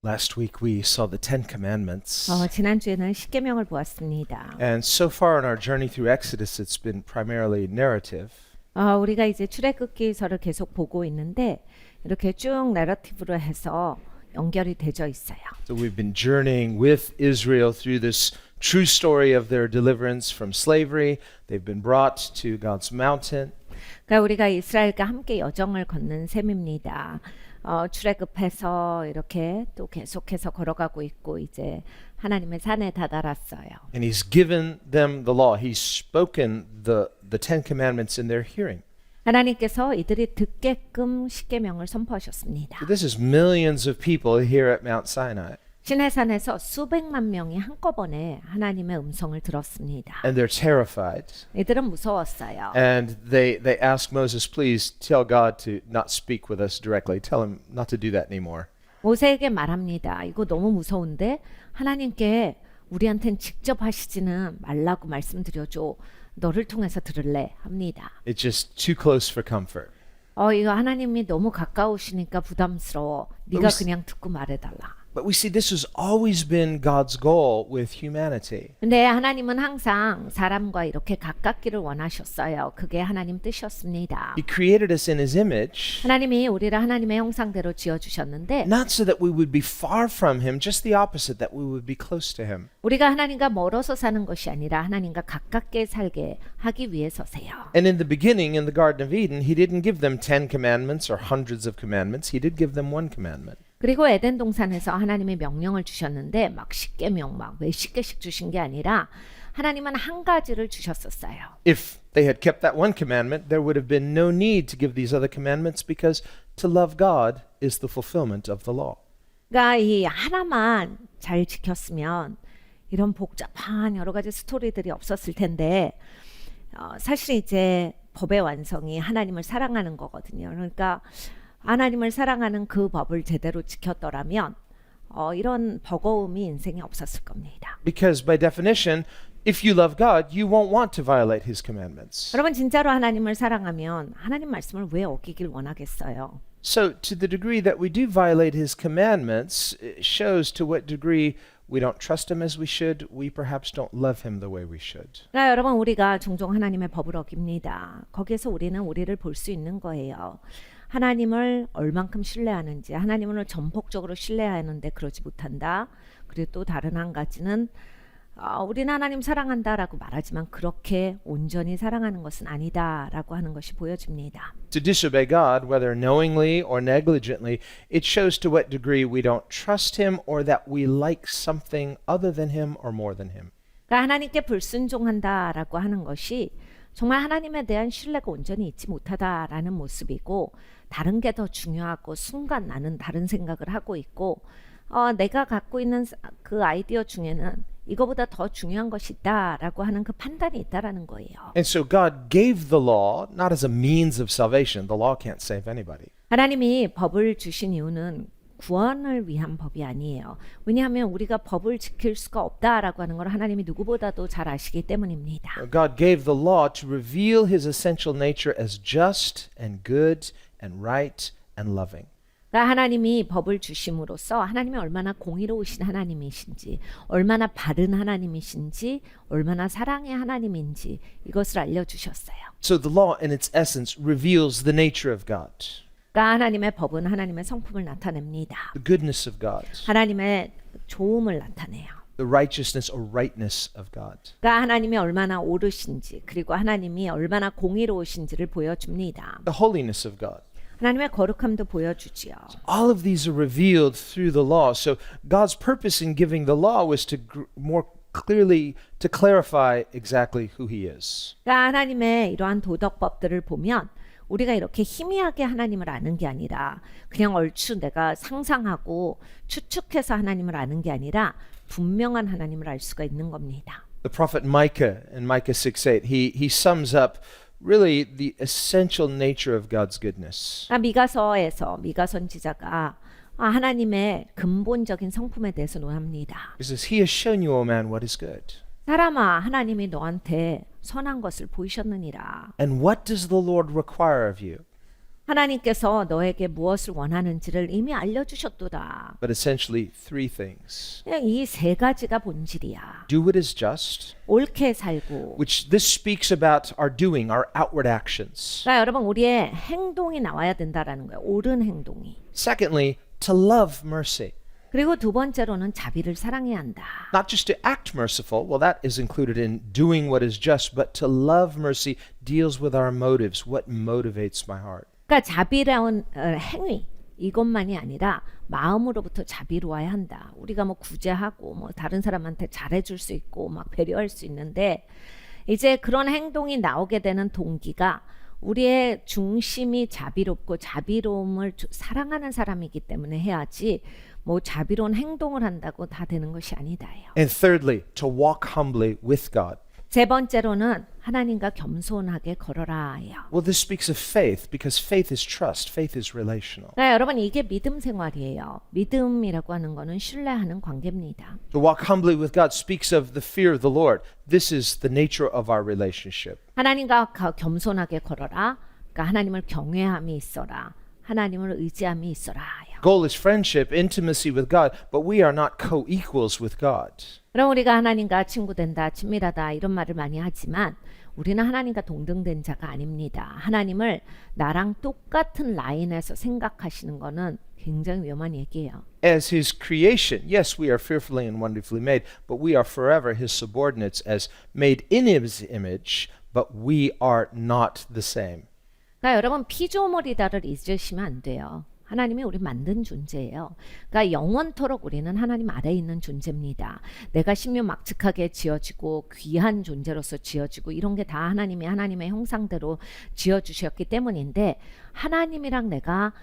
Last week we saw the Ten Commandments. 지난주에는 십계명을 보았습니다. And so far in our journey through Exodus, it's been primarily narrative. 우리가 이제 출애굽기서를 계속 보고 있는데 이렇게 쭉 내러티브로 해서 연결이 되어 있어요. So we've been journeying with Israel through this true story of their deliverance from slavery. They've been brought to God's mountain. 그러니까 우리가 이스라엘과 함께 여정을 걷는 셈입니다. 출애굽해서 이렇게 또 계속해서 걸어가고 있고 이제 하나님의 산에 다다랐어요. And he's given them the law. He's spoken the Ten Commandments in their hearing. 하나님께서 이들이 듣게끔 십계명을 선포하셨습니다. So this is millions of people here at Mount Sinai. 시내산에서 수백만 명이 한꺼번에 하나님의 음성을 들었습니다. And they're terrified. 이들은 무서웠어요. And they ask Moses, please tell God to not speak with us directly. Tell him not to do that anymore. 모세에게 말합니다. 이거 너무 무서운데 하나님께 우리한텐 직접 하시지는 말라고 말씀드려줘. 너를 통해서 들을래 합니다. It's just too close for comfort. 이거 하나님이 너무 가까우시니까 부담스러워. 네가 그냥 듣고 말해달라. But we see this has always been God's goal with humanity. 근데 하나님은 항상 사람과 이렇게 가깝기를 원하셨어요. 그게 하나님 뜻이었습니다. He created us in His image, 하나님이 우리를 하나님의 형상대로 지어주셨는데 not so that we would be far from Him, just the opposite, that we would be close to Him. 우리가 하나님과 멀어서 사는 것이 아니라 하나님과 가깝게 살게 하기 위해서세요. And in the beginning, in the Garden of Eden, He didn't give them 10 commandments or hundreds of commandments. He did give them one commandment. 그리고 에덴 동산에서 하나님의 명령을 주셨는데 막 십계명 막 몇십 개씩 주신 게 아니라 하나님은 한 가지를 주셨었어요. If they had kept that one commandment, there would have been no need to give these other commandments because to love God is the fulfillment of the law. 그러니까 이 하나만 잘 지켰으면 이런 복잡한 여러 가지 스토리들이 없었을 텐데 사실 이제 법의 완성이 하나님을 사랑하는 거거든요. 그러니까 하나님을 사랑하는 그 법을 제대로 지켰더라면 이런 버거움이 인생에 없었을 겁니다. Because by definition, if you love God, you won't want to violate His commandments. 여러분 진짜로 하나님을 사랑하면 하나님 말씀을 왜 어기길 원하겠어요? So to the degree that we do violate His commandments, it shows to what degree we don't trust Him as we should, we perhaps don't love Him the way we should. 그러니까 여러분 우리가 종종 하나님의 법을 어깁니다. 거기에서 우리는 우리를 볼 수 있는 거예요. 하나님을 얼만큼 신뢰하는지, 하나님을 전폭적으로 신뢰하는데 그러지 못한다. 그리고 또 다른 한 가지는 우리는 하나님 사랑한다라고 말하지만 그렇게 온전히 사랑하는 것은 아니다라고 하는 것이 보여집니다. To disobey God, whether knowingly or negligently, it shows to what degree we don't trust Him or that we like something other than Him or more than Him. 그러니까 하나님께 불순종한다라고 하는 것이 정말 하나님에 대한 신뢰가 온전히 있지 못하다라는 모습이고 다른 게 더 중요하고 순간 나는 다른 생각을 하고 있고 내가 갖고 있는 그 아이디어 중에는 이거보다 더 중요한 것이 있다라고 하는 그 판단이 있다라는 거예요. And so God gave the law not as a means of salvation. The law can't save anybody. 하나님이 법을 주신 이유는 구원을 위한 법이 아니에요. 왜냐하면 우리가 법을 지킬 수가 없다라고 하는 걸 하나님이 누구보다도 잘 아시기 때문입니다. God gave the law to reveal His essential nature as just and good and right and loving. 그러니까 하나님이 법을 주심으로써 하나님이 얼마나 공의로우신 하나님이신지, 얼마나 바른 하나님이신지, 얼마나 사랑의 하나님인지 이것을 알려주셨어요. So the law in its essence reveals the nature of God, 그러니까 하나님의 법은 하나님의 성품을 나타냅니다. the goodness of God, 하나님의 좋음을 나타내요. the righteousness or rightness of God. 그러니까 하나님이 얼마나 옳으신지, 그리고 하나님이 얼마나 공의로우신지를 보여줍니다. The holiness of God. 하나님의 거룩함도 보여주지요. All of these are revealed through the law. So God's purpose in giving the law was to more clearly to clarify exactly who He is. 그러니까 하나님의 이러한 도덕법들을 보면 우리가 이렇게 희미하게 하나님을 아는 게 아니라 그냥 얼추 내가 상상하고 추측해서 하나님을 아는 게 아니라 분명한 하나님을 알 수가 있는 겁니다. The prophet Micah in Micah 6:8, he sums up really the essential nature of God's goodness. 미가서에서 미가 선지자가 하나님의 근본적인 성품에 대해서 논합니다. He says, He has shown you, O man, what is good. 사람아, 하나님이 너한테 선한 것을 보이셨느니라. And what does the Lord require of you? 하나님께서 너에게 무엇을 원하는지를 이미 알려주셨도다. But essentially, three things. 이 세 가지가 본질이야. Do what is just, 옳게 살고. which this speaks about our doing, our outward actions. 그러니까 여러분 우리의 행동이 나와야 된다라는 거예요. 옳은 행동이. Secondly, to love mercy. 그리고 두 번째로는 자비를 사랑해야 한다. Not just to act merciful, well, that is included in doing what is just, but to love mercy deals with our motives, what motivates my heart. 그러니까 자비라운 행위 이것만이 아니라 마음으로부터 자비로워야 한다. 우리가 뭐 구제하고 뭐 다른 사람한테 잘해줄 수 있고 막 배려할 수 있는데 이제 그런 행동이 나오게 되는 동기가 우리의 중심이 자비롭고 자비로움을 사랑하는 사람이기 때문에 해야지 뭐 자비로운 행동을 한다고 다 되는 것이 아니다예요. And thirdly, to walk humbly with God. 세 번째로는 하나님과 겸손하게 걸어라예요. Well, this speaks of faith because faith is trust, faith is relational. 그러니까 여러분 이게 믿음 생활이에요. 믿음이라고 하는 거는 신뢰하는 관계입니다. To walk humbly with God speaks of the fear of the Lord. This is the nature of our relationship. 하나님과 겸손하게 걸어라. 그러니까 하나님을 경외함이 있어라. 하나님을 의지함이 있어라. Goal is friendship, intimacy with God, but we are not co-equals with God. 그럼 우리가 하나님과 친구 된다, 친밀하다 이런 말을 많이 하지만 우리는 하나님과 동등된 자가 아닙니다. 하나님을 나랑 똑같은 라인에서 생각하시는 거는 굉장히 위험한 얘기예요. As His creation, yes, we are fearfully and wonderfully made, but we are forever His subordinates as made in His image, but we are not the same. 그러니까 여러분 피조물이다를 잊으시면 안 돼요. 하나님이 우리 만든 존재예요. 그러니까 영원토록 우리는 하나님 아래에 있는 존재입니다. 내가 신묘막측하게 지어지고 귀한 존재로서 지어지고 이런 게 다 하나님이 하나님의 형상대로 지어주셨기 때문인데 하나님이랑 내가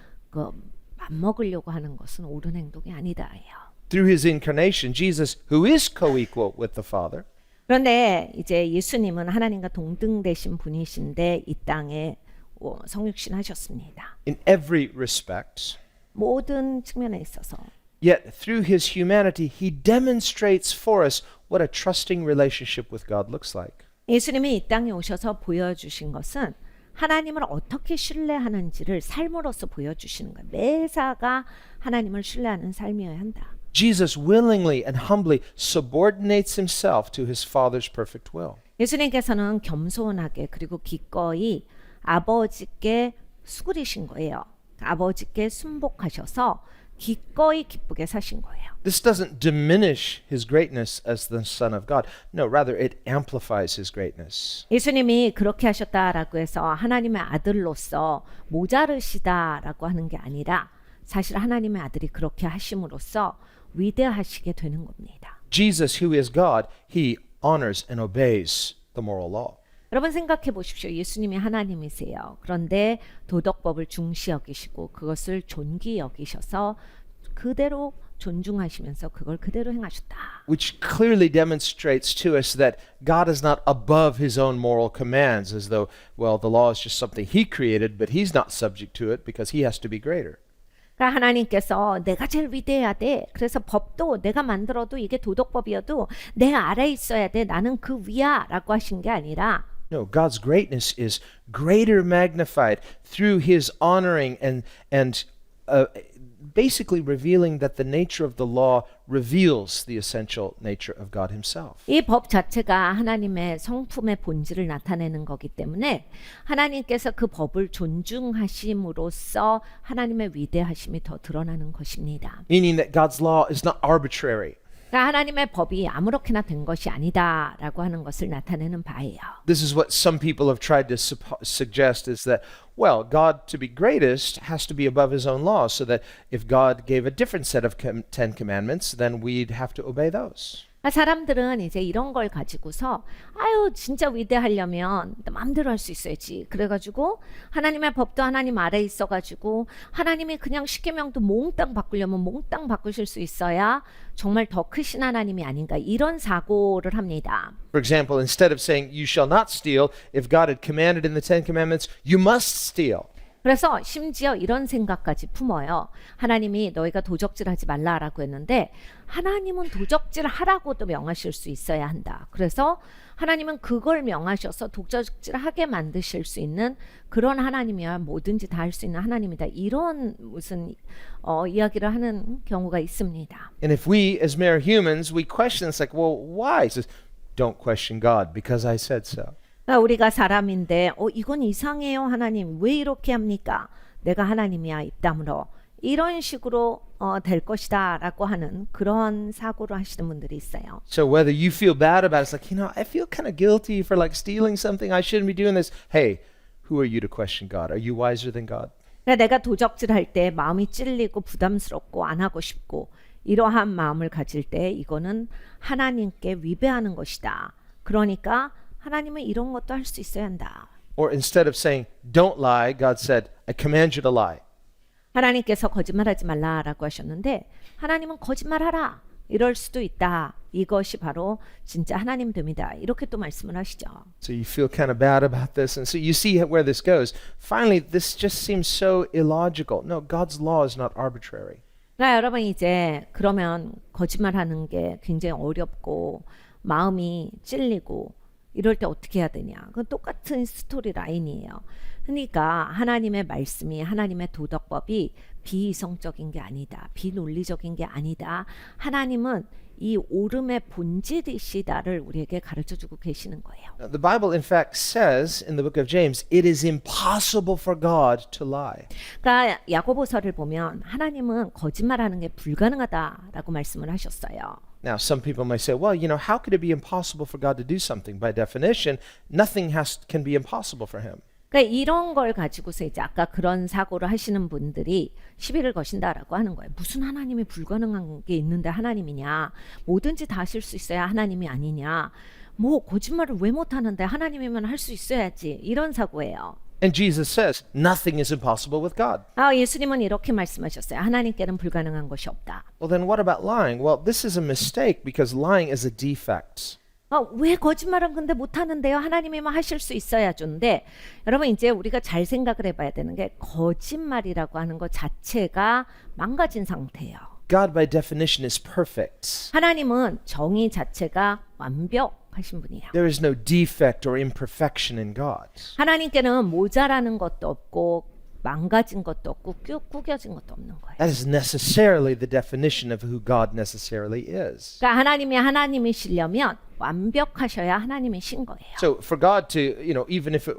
맞먹으려고 하는 것은 옳은 행동이 아니다예요. Through His incarnation, Jesus, who is co-equal with the Father, 그런데 이제 예수님은 하나님과 동등되신 분이신데 이 땅에 성육신 하셨습니다. in every respect, 모든 측면에 있어서 yet through His humanity, He demonstrates for us what a trusting relationship with God looks like. 예수님이 이 땅에 오셔서 보여주신 것은 하나님을 어떻게 신뢰하는지를 삶으로서 보여주시는 거예요. 매사가 하나님을 신뢰하는 삶이어야 한다. Jesus willingly and humbly subordinates Himself to His Father's perfect will. 예수님께서는 겸손하게 그리고 기꺼이 아버지께 수그리신 거예요. 아버지께 순복하셔서 기꺼이 기쁘게 사신 거예요. This doesn't diminish His greatness as the Son of God. No, rather it amplifies His greatness. 예수님이 그렇게 하셨다라고 해서 하나님의 아들로서 모자르시다라고 하는 게 아니라 사실 하나님의 아들이 그렇게 하심으로써 위대하시게 되는 겁니다. Jesus, who is God, He honors and obeys the moral law. 여러분 생각해 보십시오. 예수님이 하나님이세요. 그런데 도덕법을 중시 여기시고 그것을 존귀 여기셔서 그대로 존중하시면서 그걸 그대로 행하셨다. Which clearly demonstrates to us that God is not above His own moral commands, as though, well, the law is just something He created, but He's not subject to it because He has to be greater. 그러니까 하나님께서 내가 제일 위대해야 돼. 그래서 법도 내가 만들어도 이게 도덕법이어도 내 아래에 있어야 돼. 나는 그 위야 라고 하신 게 아니라 No, God's greatness is greater magnified through His honoring and basically revealing that the nature of the law reveals the essential nature of God Himself. 이 법 자체가 하나님의 성품의 본질을 나타내는 거기 때문에 하나님께서 그 법을 존중하심으로써 하나님의 위대하심이 더 드러나는 것입니다. Meaning that God's law is not arbitrary. 그러니까 하나님의 법이 아무렇게나 된 것이 아니다라고 하는 것을 나타내는 바예요. This is what some people have tried to suggest is that, well, God to be greatest has to be above His own law, so that if God gave a different set of 10 commandments, then we'd have to obey those. 사람들은 이제 이런 걸 가지고서 아유 진짜 위대하려면 마음대로 할 수 있어야지. 그래가지고 하나님의 법도 하나님 아래에 있어가지고 하나님이 그냥 십계명도 몽땅 바꾸려면 몽땅 바꾸실 수 있어야 정말 더 크신 하나님이 아닌가 이런 사고를 합니다. For example, instead of saying, you shall not steal, if God had commanded in the 10 commandments, you must steal. 그래서 심지어 이런 생각까지 품어요. 하나님이 너희가 도적질하지 말라라고 했는데 하나님은 도적질하라고도 명하실 수 있어야 한다. 그래서 하나님은 그걸 명하셔서 도적질하게 만드실 수 있는 그런 하나님이야. 뭐든지 다 할 수 있는 하나님이다. 이런 무슨 이야기를 하는 경우가 있습니다. And if we as mere humans, we question, it's like, well, why? He says, don't question God because I said so. 그러니까 우리가 사람인데 이건 이상해요. 하나님 왜 이렇게 합니까? 내가 하나님이야 입담으로. 이런 식으로 될 것이다 라고 하는 그런 사고를 하시는 분들이 있어요. So whether you feel bad about it, it's like, I feel kind of guilty for like stealing something. I shouldn't be doing this. Hey, who are you to question God? Are you wiser than God? 그러니까 내가 도적질할 때 마음이 찔리고 부담스럽고 안 하고 싶고 이러한 마음을 가질 때 이거는 하나님께 위배하는 것이다. 그러니까 하나님은 이런 것도 할 수 있어야 한다. Or instead of saying, don't lie, God said, I command you to lie. 하나님께서 거짓말하지 말라라고 하셨는데 하나님은 거짓말하라 이럴 수도 있다. 이것이 바로 진짜 하나님 됨이다. 이렇게 또 말씀을 하시죠. So you feel kind of bad about this. And so you see where this goes. Finally, this just seems so illogical. No, God's law is not arbitrary. 그러니까 여러분 이제 그러면 거짓말하는 게 굉장히 어렵고 마음이 찔리고 이럴 때 어떻게 해야 되냐. 그건 똑같은 스토리 라인이에요. 그러니까 하나님의 말씀이 하나님의 도덕법이 비이성적인 게 아니다. 비논리적인 게 아니다. 하나님은 이 오름의 본질이시다를 우리에게 가르쳐주고 계시는 거예요. Now, the Bible, in fact, says in the book of James, it is impossible for God to lie. 그러니까 야고보서를 보면 하나님은 거짓말하는 게 불가능하다라고 말씀을 하셨어요. Now, some people might say, well, how could it be impossible for God to do something? By definition, nothing can be impossible for him. 그러니까 이런 걸 가지고서 이제 아까 그런 사고를 하시는 분들이 시비를 거신다라고 하는 거예요. 무슨 하나님이 불가능한 게 있는데 하나님이냐? 뭐든지 다 하실 수 있어야 하나님이 아니냐? 뭐 거짓말을 왜 못하는데 하나님이면 할 수 있어야지. 이런 사고예요. And Jesus says, nothing is impossible with God. 예수님은 이렇게 말씀하셨어요. 하나님께는 불가능한 것이 없다. Well, then what about lying? Well, this is a mistake because lying is a defect. 왜 거짓말은 근데 못하는데요? 하나님이면 하실 수 있어야죠인데 여러분 이제 우리가 잘 생각을 해봐야 되는 게 거짓말이라고 하는 것 자체가 망가진 상태예요. God by definition is perfect. 하나님은 정의 자체가 완벽하신 분이에요. There is no defect or imperfection in God. 하나님께는 모자라는 것도 없고 망가진 것도 없고 구겨진 것도 없는 거예요. That is necessarily the definition of who God necessarily is. 그러니까 하나님이 하나님이시려면 완벽하셔야 하나님이신 거예요. So for God to, even if it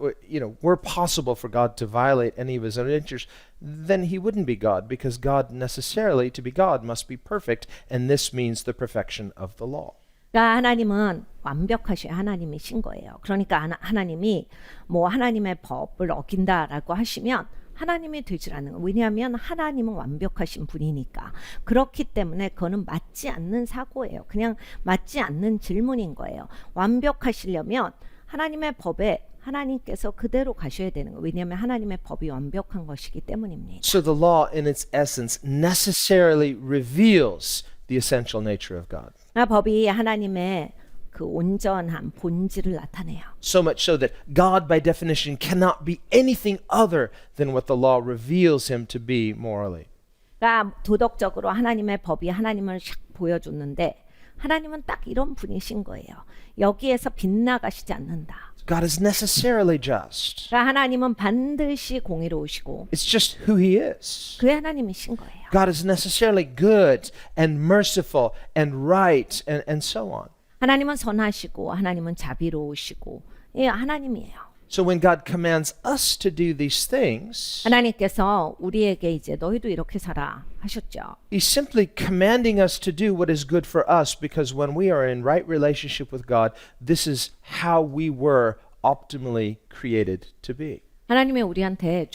were possible for God to violate any of his own natures, then he wouldn't be God because God necessarily, to be God, must be perfect, and this means the perfection of the law. 그러니까 하나님은 완벽하셔야 하나님이신 거예요. 그러니까 하나님이 뭐 하나님의 법을 어긴다라고 하시면 하나님이 되질 않는 거예요. 왜냐하면 하나님은 완벽하신 분이니까. 그렇기 때문에 그거는 맞지 않는 사고예요. 그냥 맞지 않는 질문인 거예요. 완벽하시려면 하나님의 법에 하나님께서 그대로 가셔야 되는 거예요. 왜냐하면 하나님의 법이 완벽한 것이기 때문입니다. So the law in its essence necessarily reveals the essential nature of God. 법이 하나님의 그 온전한 본질을 나타내요. So much so that God by definition cannot be anything other than what the law reveals him to be morally. 그러니까 도덕적으로 하나님의 법이 하나님을 샥 보여줬는데 하나님은 딱 이런 분이신 거예요. 여기에서 빗나가시지 않는다. God is necessarily just. 그러니까 하나님은 반드시 공의로우시고 It's just who he is. 그의 하나님이신 거예요. God is necessarily good and merciful and right and so on. 하나님은 선하시고 하나님은 자비로우시고 하나님이에요. So when God commands us to do these things, 하나님께서 우리에게 이제 너희도 이렇게 살아 하셨죠. he's simply commanding us to do what is good for us because when we are in right relationship with God, this is how we were optimally created to be. 하나님이 우리한테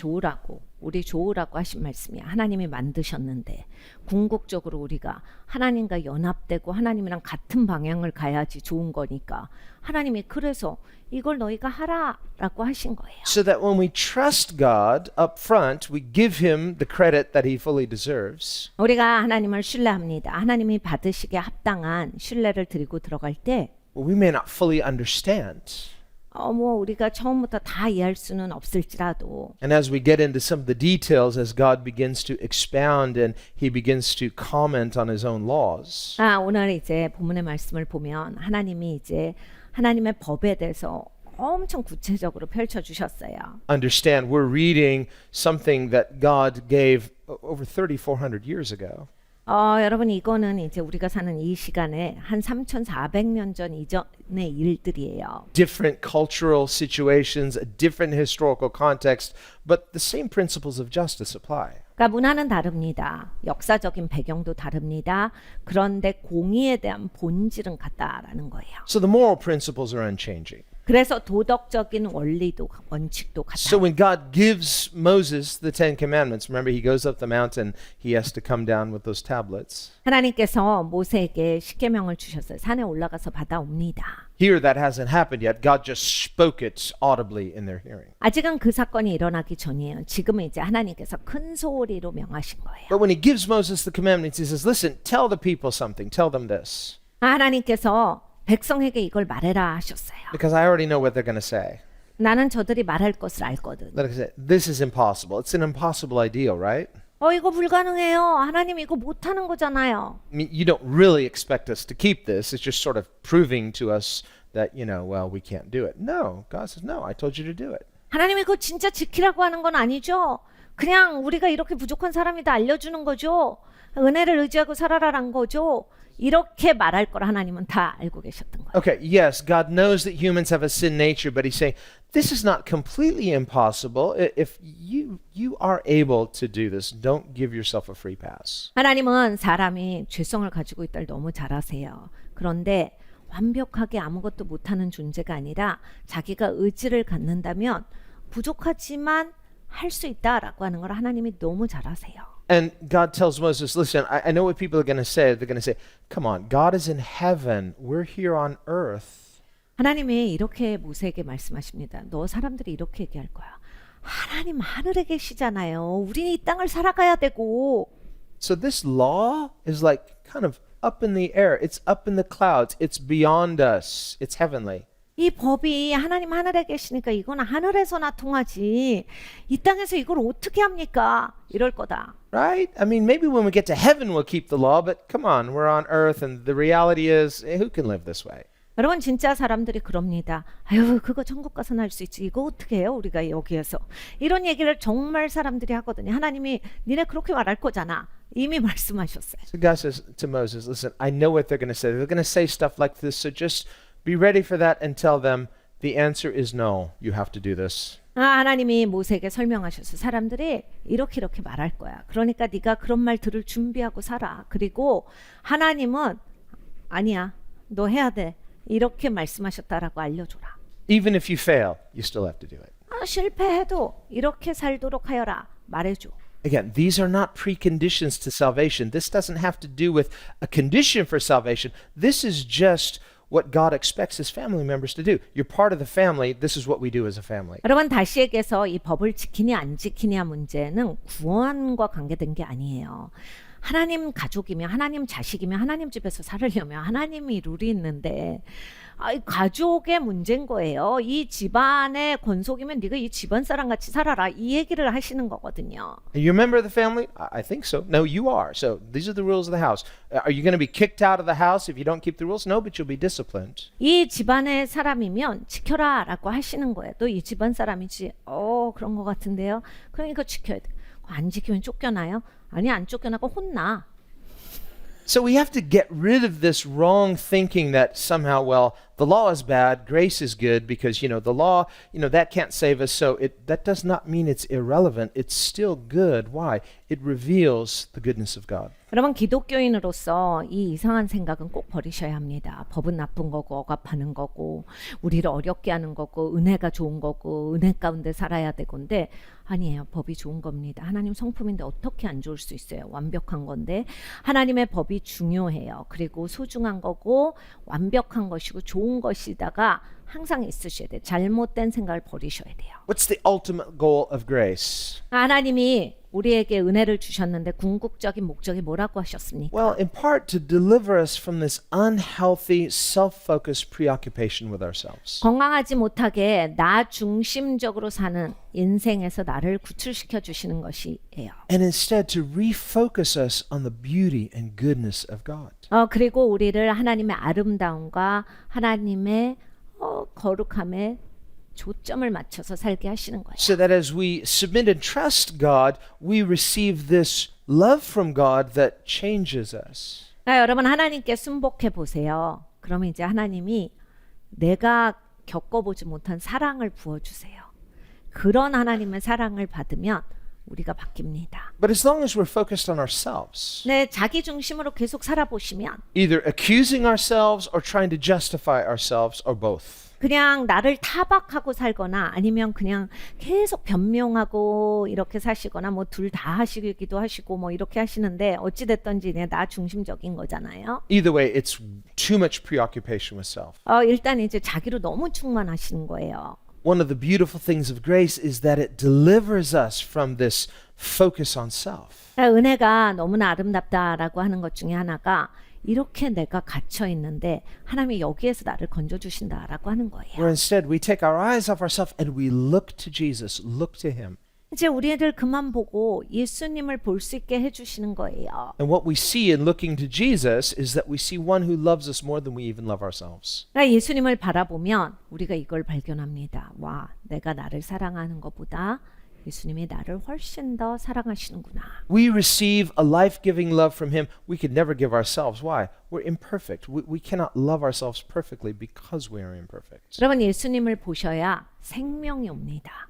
우리 좋으라고 하신 말씀이야. 하나님이 만드셨는데 궁극적으로 우리가 하나님과 연합되고 하나님이랑 같은 방향을 가야지 좋은 거니까 하나님이 그래서 이걸 너희가 하라라고 하신 거예요. So that when we trust God up front, we give him the credit that he fully deserves. 우리가 하나님을 신뢰합니다. 하나님이 받으시기에 합당한 신뢰를 드리고 들어갈 때 Well, we may not fully understand. 뭐 우리가 처음부터 다 이해할 수는 없을지라도 And as we get into some of the details, as God begins to expound and he begins to comment on his own laws, 오늘 이제 본문의 말씀을 보면 하나님이 이제 하나님의 법에 대해서 엄청 구체적으로 펼쳐 주셨어요. understand we're reading something that God gave over 3,400 years ago. 여러분 이거는 이제 우리가 사는 이 시간에 한 3,400년 전 이전의 일들이에요. Different cultural situations, a different historical context, but the same principles of justice apply. 그러니까 문화는 다릅니다. 역사적인 배경도 다릅니다. 그런데 공의에 대한 본질은 같다라는 거예요. So the moral principles are unchanging. 그래서 도덕적인 원리도 원칙도 같다. So when God gives Moses the Ten Commandments, remember he goes up the mountain, he has to come down with those tablets. 하나님께서 모세에게 십계명을 주셨어요. 산에 올라가서 받아옵니다. Here that hasn't happened yet. God just spoke it audibly in their hearing. 아직은 그 사건이 일어나기 전이에요. 지금은 이제 하나님께서 큰 소리로 명하신 거예요. But when he gives Moses the commandments, he says, listen, tell the people something. Tell them this. 하나님께서 백성에게 이걸 말해라 하셨어요. Because I already know what they're going to say. 나는 저들이 말할 것을 알거든. Like I said, this is impossible. It's an impossible ideal, right? 이거 불가능해요. 하나님 이거 못하는 거잖아요. I mean, you don't really expect us to keep this. It's just sort of proving to us that, well, we can't do it. No, God says, no, I told you to do it. 하나님이 그거 진짜 지키라고 하는 건 아니죠. 그냥 우리가 이렇게 부족한 사람이다 알려주는 거죠. 은혜를 의지하고 살아라란 거죠. 이렇게 말할 걸 하나님은 다 알고 계셨던 거예요. Okay, yes, God knows that humans have a sin nature, but he's saying, this is not completely impossible. If you are able to do this, don't give yourself a free pass. 하나님은 사람이 죄성을 가지고 있다를 너무 잘 아세요. 그런데 완벽하게 아무것도 못하는 존재가 아니라 자기가 의지를 갖는다면 부족하지만 할 수 있다라고 하는 걸 하나님이 너무 잘 아세요. And God tells Moses, listen, I know what people are going to say. They're going to say, come on, God is in heaven. We're here on earth. 하나님이 이렇게 모세에게 말씀하십니다. 너 사람들이 이렇게 얘기할 거야. 하나님 하늘에 계시잖아요. 우리는 이 땅을 살아가야 되고. So this law is like kind of up in the air. It's up in the clouds. It's beyond us. It's heavenly. 이 법이 하나님 하늘에 계시니까 이거는 하늘에서나 통하지. 이 땅에서 이걸 어떻게 합니까? 이럴 거다. Right? I mean, maybe when we get to heaven we'll keep the law, but come on, we're on earth and the reality is, who can live this way? 여러분 진짜 사람들이 그럽니다. 아유 그거 천국 가서는 할 수 있지. 이거 어떻게 해요? 우리가 여기에서. 이런 얘기를 정말 사람들이 하거든요. 하나님이 니네 그렇게 말할 거잖아. 이미 말씀하셨어요. So God says to Moses, listen, I know what they're going to say. They're going to say stuff like this, so just be ready for that and tell them the answer is no. You have to do this. 하나님이 모세에게 설명하셔서 사람들이 이렇게 말할 거야. 그러니까 네가 그런 말 들을 준비하고 살아. 그리고 하나님은 아니야. 너 해야 돼. 이렇게 말씀하셨다라고 알려줘라. Even if you fail, you still have to do it. 실패해도 이렇게 살도록 하여라. 말해줘. Again, these are not preconditions to salvation. This doesn't have to do with a condition for salvation. This is just what God expects his family members to do. You're part of the family. This is what we do as a family. 여러분 다시 얘기해서 이 법을 지키냐 안 지키냐 문제는 구원과 관계된 게 아니에요. 하나님 가족이면 하나님 자식이면 하나님 집에서 살으려면 하나님이 룰이 있는데 이 가족의 문제인 거예요. 이 집안의 권속이면 네가 이 집안 사람 같이 살아라. 이 얘기를 하시는 거거든요. Are you a member of the family? I think so. No, you are. So these are the rules of the house. Are you going to be kicked out of the house if you don't keep the rules? No, but you'll be disciplined. 이 집안의 사람이면 지켜라라고 하시는 거예요. 또 이 집안 사람이지. 그런 거 같은데요. 그러니까 지켜야 돼. 안 지키면 쫓겨나요? 아니 안 쫓겨나고 혼나. So we have to get rid of this wrong thinking that somehow, well, the law is bad, grace is good, because, the law, that can't save us. So that does not mean it's irrelevant. It's still good. Why? It reveals the goodness of God. 여러분 기독교인으로서 이 이상한 생각은 꼭 버리셔야 합니다. 법은 나쁜 거고 억압하는 거고 우리를 어렵게 하는 거고 은혜가 좋은 거고 은혜 가운데 살아야 되건데 아니에요. 법이 좋은 겁니다. 하나님 성품인데 어떻게 안 좋을 수 있어요. 완벽한 건데 하나님의 법이 중요해요. 그리고 소중한 거고 완벽한 것이고 좋은 것이다가 항상 있으셔야 돼요. 잘못된 생각을 버리셔야 돼요. What's the ultimate goal of grace? 하나님이 우리에게 은혜를 주셨는데 궁극적인 목적이 뭐라고 하셨습니까? Well, in part to deliver us from this unhealthy, self-focused preoccupation with ourselves. 건강하지 못하게 나 중심적으로 사는 인생에서 나를 구출시켜 주시는 것이에요. And instead to refocus us on the beauty and goodness of God. 그리고 우리를 하나님의 아름다움과 하나님의 거룩함에 초점을 맞춰서 살게 하시는 거예요. So that as we submit and trust God, we receive this love from God that changes us. 그러니까 여러분 하나님께 순복해 보세요. 그러면 이제 하나님이 내가 겪어보지 못한 사랑을 부어주세요. 그런 하나님의 사랑을 받으면 우리가 바뀝니다. But as long as we're focused on ourselves, 네, 자기 중심으로 계속 살아보시면 either accusing ourselves or trying to justify ourselves or both, 그냥 나를 타박하고 살거나 아니면 그냥 계속 변명하고 이렇게 사시거나 뭐 둘 다 하시기도 하시고 뭐 이렇게 하시는데 어찌 됐든지 그냥 나 중심적인 거잖아요. either way, it's too much preoccupation with self. 일단 이제 자기로 너무 충만하시는 거예요. One of the beautiful things of grace is that it delivers us from this focus on self. 은혜가 너무나 아름답다라고 하는 것 중에 하나가 이렇게 내가 갇혀 있는데 하나님이 여기에서 나를 건져 주신다라고 하는 거예요. Where instead we take our eyes off ourselves and we look to Jesus, look to Him. 이제 우리 애들 그만 보고 예수님을 볼 수 있게 해주시는 거예요. And what we see in looking to Jesus is that we see one who loves us more than we even love ourselves. 그러니까 예수님을 바라보면 우리가 이걸 발견합니다. 와, 내가 나를 사랑하는 것보다 예수님이 나를 훨씬 더 사랑하시는구나. We receive a life-giving love from Him we could never give ourselves. Why? We're imperfect. We cannot love ourselves perfectly because we are imperfect. 여러분 예수님을 보셔야 생명이 옵니다.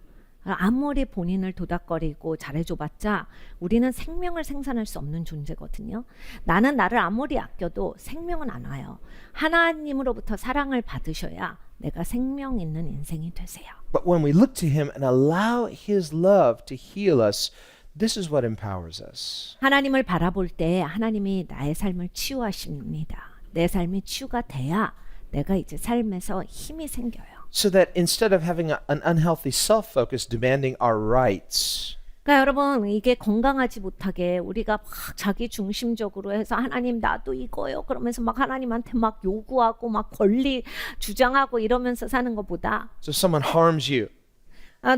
아무리 본인을 도닥거리고 잘해줘봤자 우리는 생명을 생산할 수 없는 존재거든요. 나는 나를 아무리 아껴도 생명은 안 와요. 하나님으로부터 사랑을 받으셔야 내가 생명 있는 인생이 되세요. But when we look to Him and allow His love to heal us, this is what empowers us. 하나님을 바라볼 때 하나님이 나의 삶을 치유하십니다. 내 삶이 치유가 돼야 내가 이제 삶에서 힘이 생겨요. So that instead of having an unhealthy self-focus demanding our rights, 그러니까 여러분 이게 건강하지 못하게 우리가 막 자기 중심적으로 해서 하나님 나도 이거요 그러면서 막 하나님한테 막 요구하고 막 권리 주장하고 이러면서 사는 것보다 so someone harms you,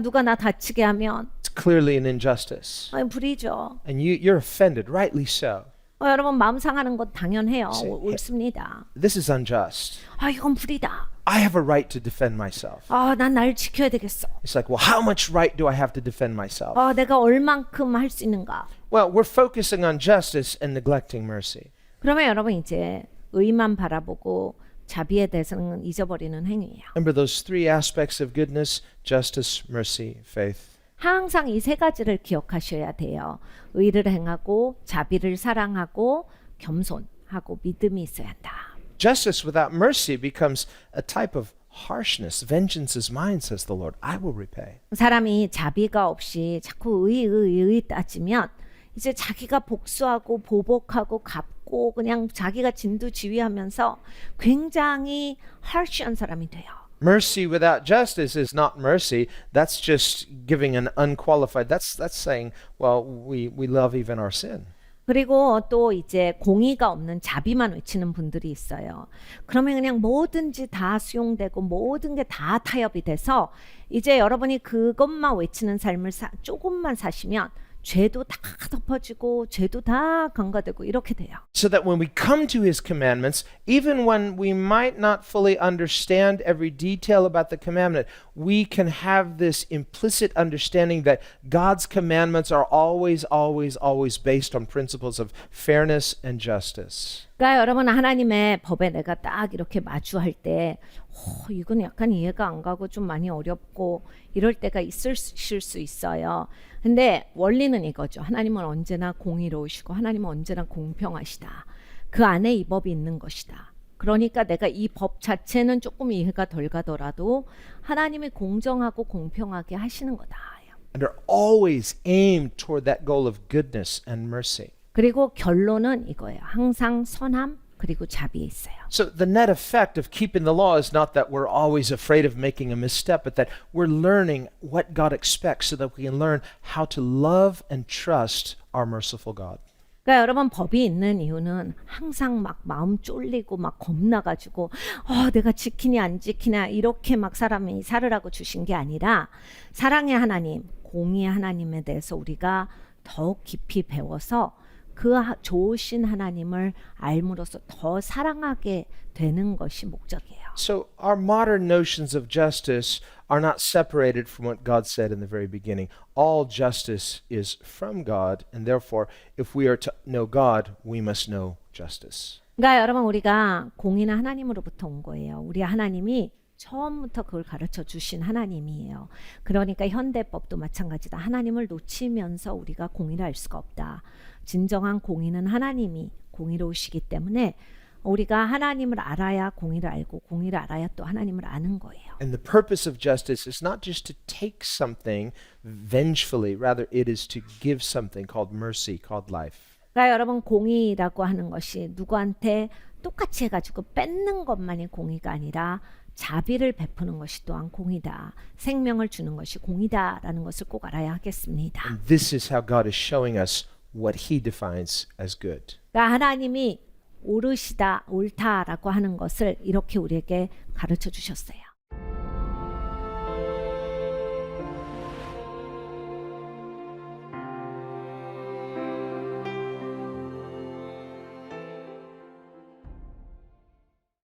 누가 나 다치게 하면 it's clearly an injustice. 불이죠. And you're offended, rightly so. 여러분 마음 상하는 것 당연해요. 네. 옳습니다. This is unjust. 이건 불이다. I have a right to defend myself. 난 날 지켜야 되겠어. It's like, well, how much right do I have to defend myself? 내가 얼만큼 할 수 있는가. Well, we're focusing on justice and neglecting mercy. 그러면 여러분 이제 의만 바라보고 자비에 대해서는 잊어버리는 행위예요. Remember those three aspects of goodness: justice, mercy, faith. 항상 이 세 가지를 기억하셔야 돼요. 의를 행하고 자비를 사랑하고 겸손하고 믿음이 있어야 한다. Justice without mercy becomes a type of harshness. Vengeance is mine, says the Lord. I will repay. 사람이 자비가 없이 자꾸 의 따지면 이제 자기가 복수하고 보복하고 갚고 그냥 자기가 진두지휘하면서 굉장히 harsh한 사람이 돼요. Mercy without justice is not mercy. That's just giving an unqualified. That's saying, well, we love even our sin. 그리고 또 이제 공의가 없는 자비만 외치는 분들이 있어요. 그러면 그냥 뭐든지 다 수용되고 모든 게 다 타협이 돼서 이제 여러분이 그것만 외치는 삶을 조금만 사시면 죄도 다 덮어지고 죄도 다 간과되고 이렇게 돼요. So that when we come to His commandments, even when we might not fully understand every detail about the commandment, we can have this implicit understanding that God's commandments are always, always, always based on principles of fairness and justice. 그러니까 여러분 하나님의 법에 내가 딱 이렇게 마주할 때 이건 약간 이해가 안 가고 좀 많이 어렵고 이럴 때가 있으실 수 있어요. 근데 원리는 이거죠. 하나님은 언제나 공의로우시고 하나님은 언제나 공평하시다. 그 안에 이 법이 있는 것이다. 그러니까 내가 이 법 자체는 조금 이해가 덜 가더라도 하나님이 공정하고 공평하게 하시는 거다. And are always aimed toward that goal of goodness and mercy. 그리고 결론은 이거예요. 항상 선함, 그리고 자비에 있어요. So the net effect of keeping the law is not that we're always afraid of making a misstep, but that we're learning what God expects so that we can learn how to love and trust our merciful God. 그러니까 여러분 법이 있는 이유는 항상 막 마음 쫄리고 막 겁나가지고 내가 지키냐 안 지키냐 이렇게 막 사람이 살으라고 주신 게 아니라 사랑의 하나님, 공의의 하나님에 대해서 우리가 더욱 깊이 배워서 그 좋으신 하나님을 알므로써 더 사랑하게 되는 것이 목적이에요. So our modern notions of justice are not separated from what God said in the very beginning. All justice is from God, and therefore, if we are to know God, we must know justice. 그러니까 여러분 우리가 공의는 하나님으로부터 온 거예요. 우리 하나님이 처음부터 그걸 가르쳐 주신 하나님이에요. 그러니까 현대법도 마찬가지다. 하나님을 놓치면서 우리가 공의를 알 수가 없다. 진정한 공의는 하나님이 공의로우시기 때문에 우리가 하나님을 알아야 공의를 알고 공의를 알아야 또 하나님을 아는 거예요. And the purpose of justice is not just to take something vengefully, rather it is to give something called mercy, called life. 그러니까 여러분 공의라고 하는 것이 누구한테 똑같이 해가지고 뺏는 것만이 공의가 아니라 자비를 베푸는 것이 또한 공의다. 생명을 주는 것이 공의다라는 것을 꼭 알아야 하겠습니다. And this is how God is showing us what he defines as good. 그러니까 하나님이 옳으시다, 옳다라고 하는 것을 이렇게 우리에게 가르쳐 주셨어요.